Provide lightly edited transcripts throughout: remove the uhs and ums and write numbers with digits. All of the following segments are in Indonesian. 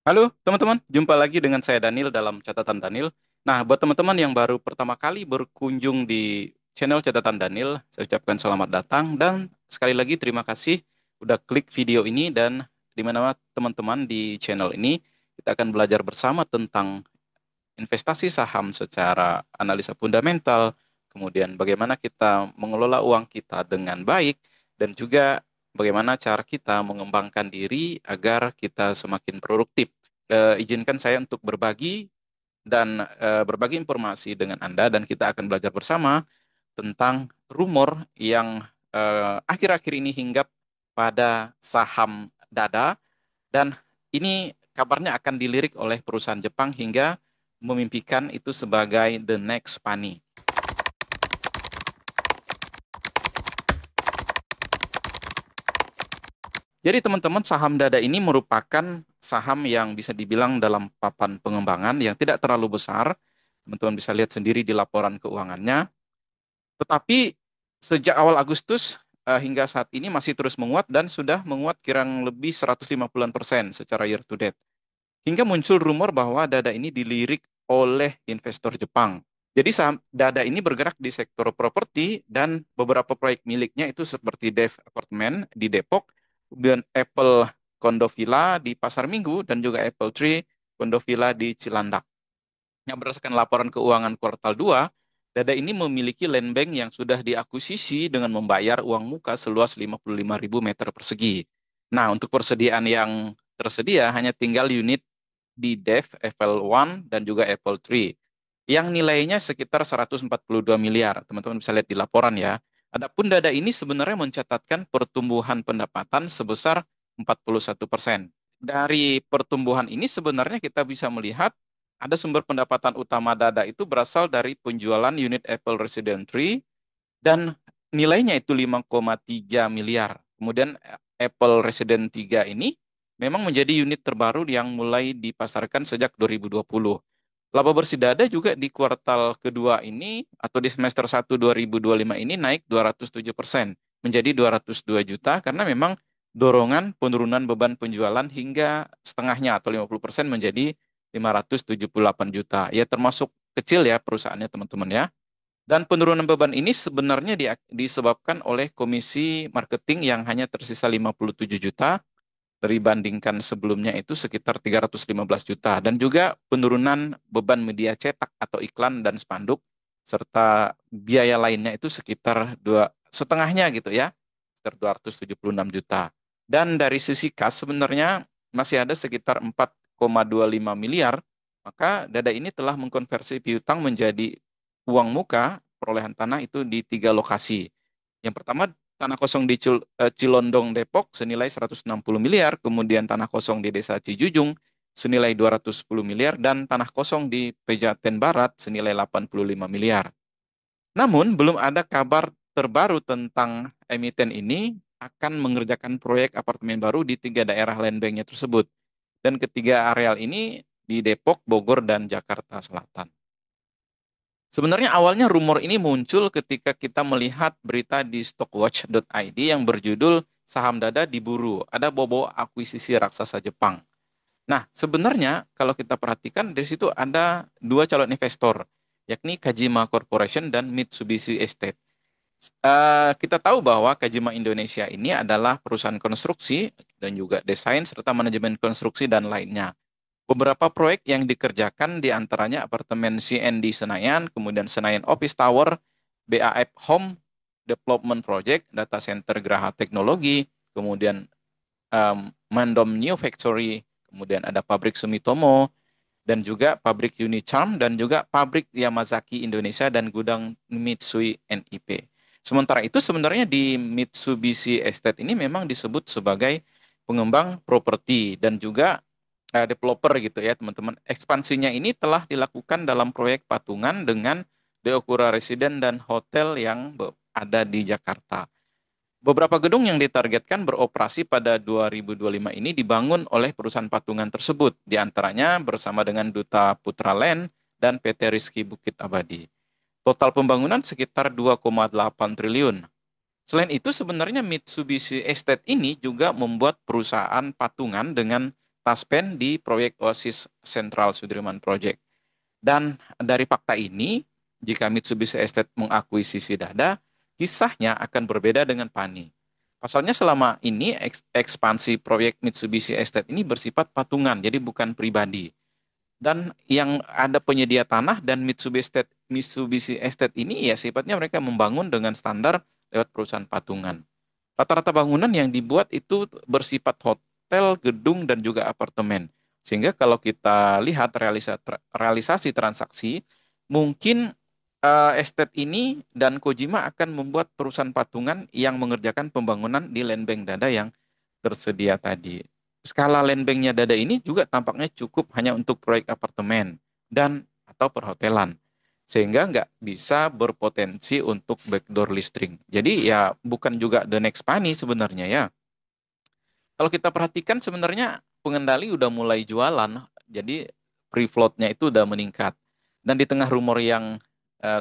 Halo teman-teman, jumpa lagi dengan saya Daniel dalam Catatan Daniel. Nah, buat teman-teman yang baru pertama kali berkunjung di channel Catatan Daniel, saya ucapkan selamat datang dan sekali lagi terima kasih udah klik video ini dan di mana teman-teman di channel ini kita akan belajar bersama tentang investasi saham secara analisa fundamental, kemudian bagaimana kita mengelola uang kita dengan baik, dan juga bagaimana cara kita mengembangkan diri agar kita semakin produktif. Izinkan saya untuk berbagi dan berbagi informasi dengan Anda, dan kita akan belajar bersama tentang rumor yang akhir-akhir ini hinggap pada saham Dada, dan ini kabarnya akan dilirik oleh perusahaan Jepang hingga memimpikan itu sebagai the next Pani. Jadi teman-teman, saham Dada ini merupakan saham yang bisa dibilang dalam papan pengembangan yang tidak terlalu besar. Teman-teman bisa lihat sendiri di laporan keuangannya. Tetapi sejak awal Agustus hingga saat ini masih terus menguat dan sudah menguat kurang lebih 150% secara year to date. Hingga muncul rumor bahwa Dada ini dilirik oleh investor Jepang. Jadi saham Dada ini bergerak di sektor properti dan beberapa proyek miliknya itu seperti Dev Apartment di Depok, kemudian Apple Condo Villa di Pasar Minggu, dan juga Apple Tree Condo Villa di Cilandak. Yang berdasarkan laporan keuangan kuartal 2, Dada ini memiliki land bank yang sudah diakuisisi dengan membayar uang muka seluas 55.000 meter persegi. Nah, untuk persediaan yang tersedia hanya tinggal unit di Dev, Apple One, dan juga Apple Tree, yang nilainya sekitar 142 miliar. Teman-teman bisa lihat di laporan ya. Adapun Dada ini sebenarnya mencatatkan pertumbuhan pendapatan sebesar 41%. Dari pertumbuhan ini sebenarnya kita bisa melihat ada sumber pendapatan utama Dada itu berasal dari penjualan unit Apple Resident Tree dan nilainya itu 5,3 miliar. Kemudian Apple Resident 3 ini memang menjadi unit terbaru yang mulai dipasarkan sejak 2020. Laba bersih Dada juga di kuartal kedua ini atau di semester 1 2025 ini naik 207% menjadi 202 juta karena memang dorongan penurunan beban penjualan hingga setengahnya atau 50% menjadi 578 juta. Ya termasuk kecil ya perusahaannya teman-teman ya. Dan penurunan beban ini sebenarnya disebabkan oleh komisi marketing yang hanya tersisa 57 juta dibandingkan sebelumnya itu sekitar 315 juta, dan juga penurunan beban media cetak atau iklan dan spanduk serta biaya lainnya itu sekitar dua setengahnya gitu ya, sekitar 276 juta. Dan dari sisi kas sebenarnya masih ada sekitar 4,25 miliar. Maka Dada ini telah mengkonversi piutang menjadi uang muka perolehan tanah itu di tiga lokasi. Yang pertama, tanah kosong di Cilondong, Depok senilai 160 miliar, kemudian tanah kosong di Desa Cijujung senilai 210 miliar, dan tanah kosong di Pejaten Barat senilai 85 miliar. Namun, belum ada kabar terbaru tentang emiten ini akan mengerjakan proyek apartemen baru di tiga daerah land banknya tersebut. Dan ketiga areal ini di Depok, Bogor, dan Jakarta Selatan. Sebenarnya awalnya rumor ini muncul ketika kita melihat berita di stockwatch.id yang berjudul saham Dada diburu, ada bobo akuisisi raksasa Jepang. Nah, sebenarnya kalau kita perhatikan dari situ ada dua calon investor, yakni Kajima Corporation dan Mitsubishi Estate. Kita tahu bahwa Kajima Indonesia ini adalah perusahaan konstruksi dan juga desain serta manajemen konstruksi dan lainnya. Beberapa proyek yang dikerjakan diantaranya apartemen CND Senayan, kemudian Senayan Office Tower, BAF Home Development Project, Data Center Geraha Teknologi, kemudian Mandom New Factory, kemudian ada pabrik Sumitomo, dan juga pabrik Unicharm, dan juga pabrik Yamazaki Indonesia, dan gudang Mitsui NIP. Sementara itu sebenarnya di Mitsubishi Estate ini memang disebut sebagai pengembang properti dan juga developer gitu ya teman-teman. Ekspansinya ini telah dilakukan dalam proyek patungan dengan Deokura Resident dan hotel yang ada di Jakarta. Beberapa gedung yang ditargetkan beroperasi pada 2025 ini dibangun oleh perusahaan patungan tersebut, diantaranya bersama dengan Duta Putra Land dan PT Rizky Bukit Abadi. Total pembangunan sekitar 2,8 triliun. Selain itu, sebenarnya Mitsubishi Estate ini juga membuat perusahaan patungan dengan Taspen di proyek Oasis Central Sudirman Project. Dan dari fakta ini, jika Mitsubishi Estate mengakuisisi Dada, kisahnya akan berbeda dengan Pani. Pasalnya selama ini ekspansi proyek Mitsubishi Estate ini bersifat patungan, jadi bukan pribadi. Dan yang ada penyedia tanah dan Mitsubishi Estate ini ya sifatnya mereka membangun dengan standar lewat perusahaan patungan. Rata-rata bangunan yang dibuat itu bersifat hotel, gedung, dan juga apartemen. Sehingga kalau kita lihat realisasi transaksi, mungkin estate ini dan Kojima akan membuat perusahaan patungan yang mengerjakan pembangunan di Land Bank Dada yang tersedia tadi. Skala land banknya Dada ini juga tampaknya cukup hanya untuk proyek apartemen dan atau perhotelan. Sehingga nggak bisa berpotensi untuk backdoor listing. Jadi ya bukan juga the next Pani sebenarnya ya. Kalau kita perhatikan sebenarnya pengendali udah mulai jualan, jadi free float-nya itu udah meningkat. Dan di tengah rumor yang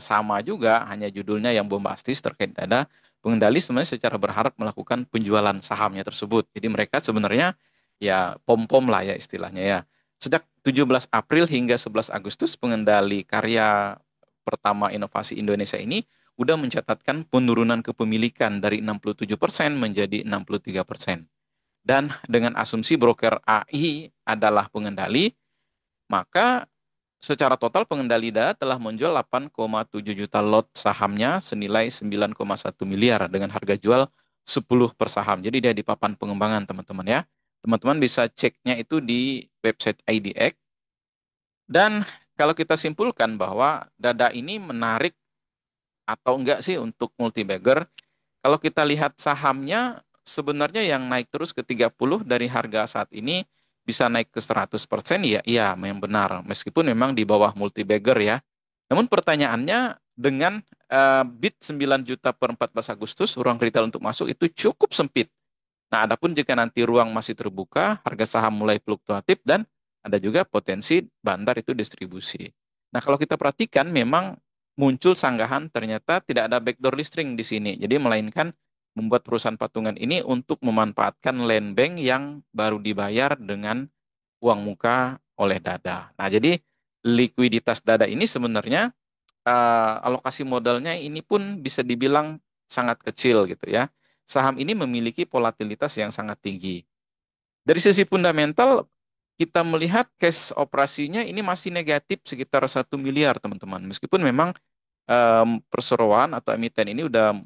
sama juga, hanya judulnya yang bombastis terkait Dada, pengendali sebenarnya secara berharap melakukan penjualan sahamnya tersebut. Jadi mereka sebenarnya ya pom-pom lah ya istilahnya ya. Sejak 17 April hingga 11 Agustus, pengendali karya pertama inovasi Indonesia ini udah mencatatkan penurunan kepemilikan dari 67% menjadi 63%. Dan dengan asumsi broker AI adalah pengendali, maka secara total pengendali DA telah menjual 8,7 juta lot sahamnya senilai 9,1 miliar dengan harga jual 10 per saham. Jadi dia di papan pengembangan teman-teman ya. Teman-teman bisa ceknya itu di website IDX. Dan kalau kita simpulkan bahwa Dada ini menarik atau enggak sih untuk multi-bagger, kalau kita lihat sahamnya, sebenarnya yang naik terus ke 30 dari harga saat ini bisa naik ke 100%, ya, iya, memang benar. Meskipun memang di bawah multi-bagger ya. Namun pertanyaannya, dengan bid 9 juta per 14 Agustus, ruang retail untuk masuk itu cukup sempit. Nah, adapun jika nanti ruang masih terbuka, harga saham mulai fluktuatif dan ada juga potensi bandar itu distribusi. Nah, kalau kita perhatikan memang muncul sanggahan ternyata tidak ada backdoor listing di sini. Jadi melainkan membuat perusahaan patungan ini untuk memanfaatkan land bank yang baru dibayar dengan uang muka oleh Dada. Nah, jadi likuiditas Dada ini sebenarnya alokasi modalnya ini pun bisa dibilang sangat kecil gitu ya. Saham ini memiliki volatilitas yang sangat tinggi. Dari sisi fundamental, kita melihat cash operasinya ini masih negatif sekitar 1 miliar teman-teman. Meskipun memang perseroan atau emiten ini udah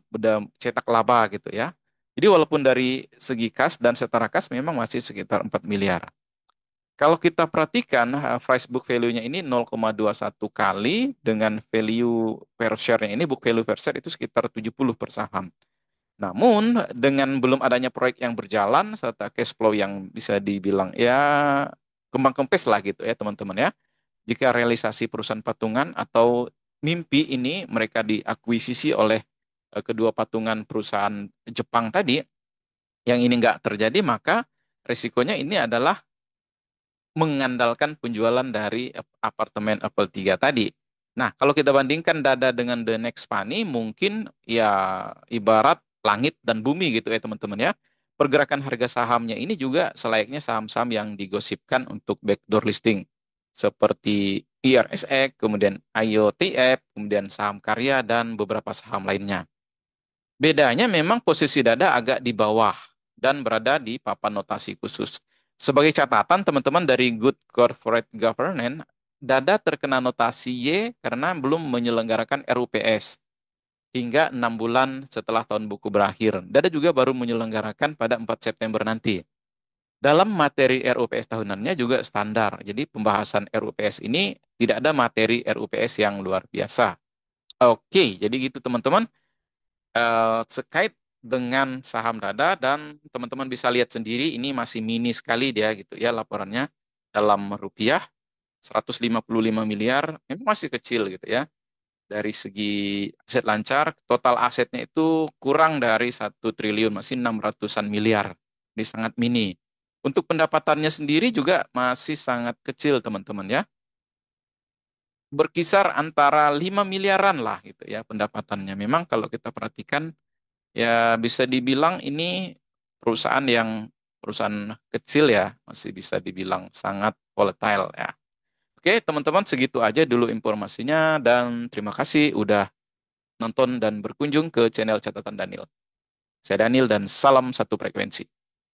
cetak laba gitu ya. Jadi walaupun dari segi kas dan setara kas memang masih sekitar 4 miliar. Kalau kita perhatikan price book value-nya ini 0,21 kali dengan value per share-nya ini book value per share itu sekitar 70 per saham. Namun dengan belum adanya proyek yang berjalan serta cash flow yang bisa dibilang ya kembang kempes lah gitu ya teman-teman ya. Jika realisasi perusahaan patungan atau mimpi ini mereka diakuisisi oleh kedua patungan perusahaan Jepang tadi, yang ini nggak terjadi maka resikonya ini adalah mengandalkan penjualan dari apartemen Apple 3 tadi. Nah, kalau kita bandingkan Dada dengan The Next Pani, mungkin ya ibarat langit dan bumi gitu ya teman-teman ya. Pergerakan harga sahamnya ini juga selayaknya saham-saham yang digosipkan untuk backdoor listing. Seperti IRSX, kemudian IOTF, kemudian saham karya, dan beberapa saham lainnya. Bedanya memang posisi Dada agak di bawah dan berada di papan notasi khusus. Sebagai catatan teman-teman dari Good Corporate Governance, Dada terkena notasi Y karena belum menyelenggarakan RUPS hingga 6 bulan setelah tahun buku berakhir. Dada juga baru menyelenggarakan pada 4 September nanti. Dalam materi RUPS tahunannya juga standar. Jadi pembahasan RUPS ini tidak ada materi RUPS yang luar biasa. Oke, jadi gitu teman-teman terkait dengan saham Dada dan teman-teman bisa lihat sendiri ini masih mini sekali dia gitu ya laporannya dalam rupiah 155 miliar ini masih kecil gitu ya. Dari segi aset lancar, total asetnya itu kurang dari 1 triliun, masih 600-an miliar. Ini sangat mini. Untuk pendapatannya sendiri juga masih sangat kecil teman-teman ya. Berkisar antara 5 miliaran lah gitu ya pendapatannya. Memang kalau kita perhatikan ya bisa dibilang ini perusahaan yang perusahaan kecil ya masih bisa dibilang sangat volatile ya. Oke, teman-teman segitu aja dulu informasinya dan terima kasih udah nonton dan berkunjung ke channel Catatan Daniel. Saya Daniel dan salam satu frekuensi.